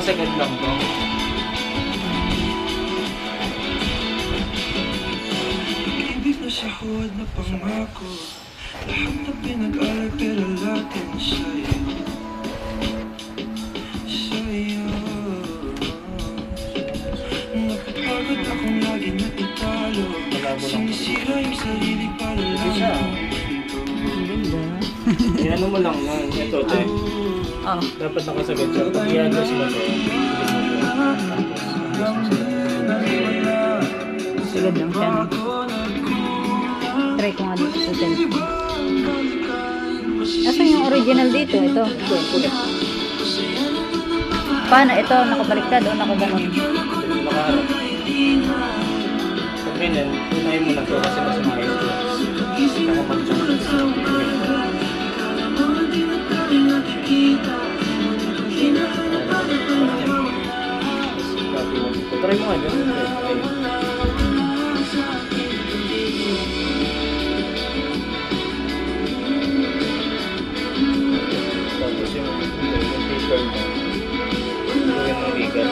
second lang to. Ibig na sa huwad na pangako, lahat na pinag-alay pero lahat na sa'yo. Napapagod akong lagi natitalo, sinisira yung sarili para lang. Ano mo lang na, ito, che. Dapat nakasagot siya. Pag i-adjust mo to, Sigad lang siya. Try ko nga dito sa dyan. Asan yung original dito? Ito. Paano? Ito, nakabaliktad o nakaganon? nakaharap. Pag ganyan, unahin mo na to kasi mas maayos to. Try mo nga dyan. Tapos yung paper mo. Gawin mo legal.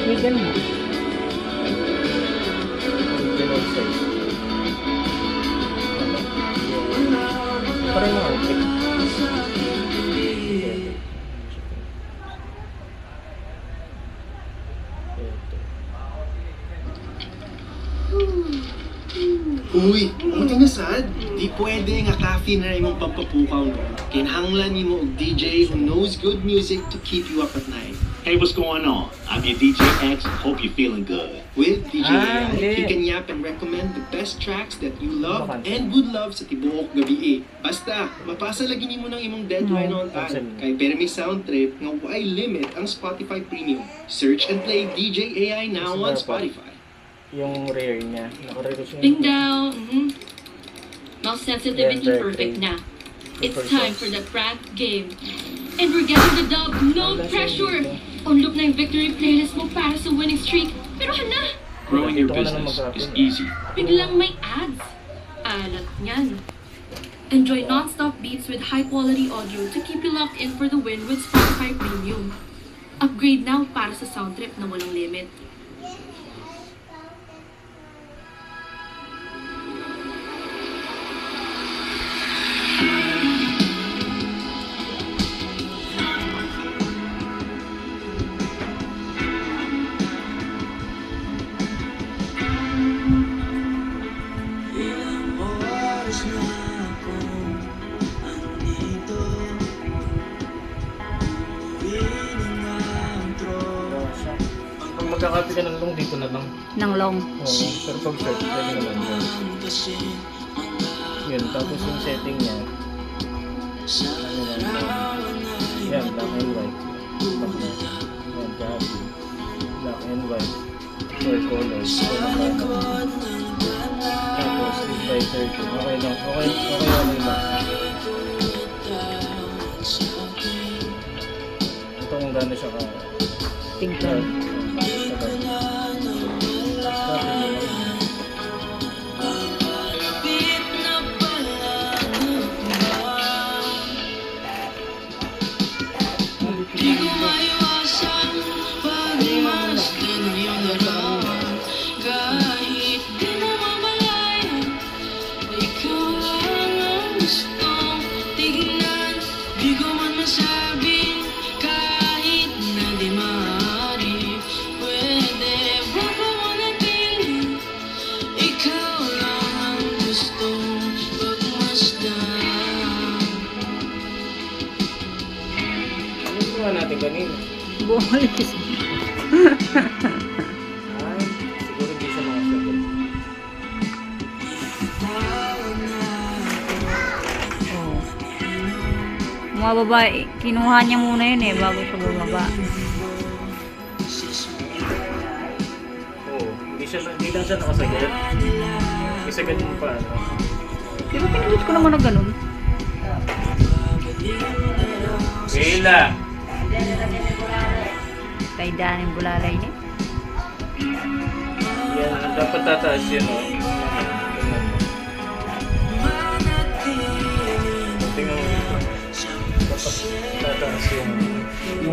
Legal mo. Original size. Try mo nga. Uy, ang tinasad. Di pwede nga cafe na imong pampapukaw mo. Kinahanglan mo og DJ who knows good music to keep you up at night. Hey, what's going on? I'm your DJ X. Hope you're feeling good. With DJ AI, hindi. he can yap and recommend the best tracks that you love and would love sa tibuok gabi. Basta, mapasa lagi nimo ng imong deadline on time. Kay permi sound trip nga why limit ang Spotify Premium. Search and play DJ AI now on Spotify. Yung rare niya. Naka-reduce Bing down. Mouse sensitivity Yeah, perfect na. It's Super time sauce. for the prank game. And we're getting the dub, no pressure. Unlock na yung victory playlist mo para sa winning streak. Pero hala, Growing your Dito ka na lang business is mag-rapid. easy. biglang may ads. Alat niyan. Enjoy non-stop beats with high-quality audio to keep you locked in for the win with Spotify Premium. Upgrade now para sa sound trip na walang limit. Ilang oras na akong andito, uwiin ang tro. Pag magkakapi ka ng long, dito na lang. Nang long. Oo, pero pag search, pwede naman dyan. Yun, tapos yung setting niya. Ano lang. Yan, black and white. Back na. Yan, copy. Black and white. Four colors. Tapos, split by 30. Okay lang. Okay lang. Ito kung gano'n siya ka. Tingnan. Di ko maiwasan pag-imasdan ang iyong larawan. Kahit di mo mamalayan, ikaw lang ang gustong tignan. Di ko man masabi, kahit na di maaari. Pwede ba manatili? Ikaw lang ang gustong pagmasdan. Ano ginawa natin kanina? Bumalis. Ay, siguro hindi siya makasagot. Oh. Mga babae, kinuha niya muna yun eh, bago siya bumaba. Oo, hindi lang siya nakasagot. Kasi ganun pa, ano. Di ba pinalit ko naman na ganun? Kayla! Kay Daning Bulalay niya. Yan, dapat tataas yun, o. Tingnan mo dito. Dapat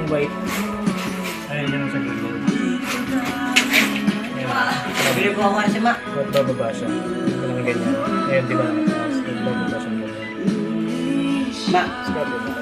white. Ayun yung sa gilid. Ayan. Bili po ako si Ma. Bababa siya. Walang ganyan. Ayun, di ba nakataas? Bababa siya. Ma. Scrub.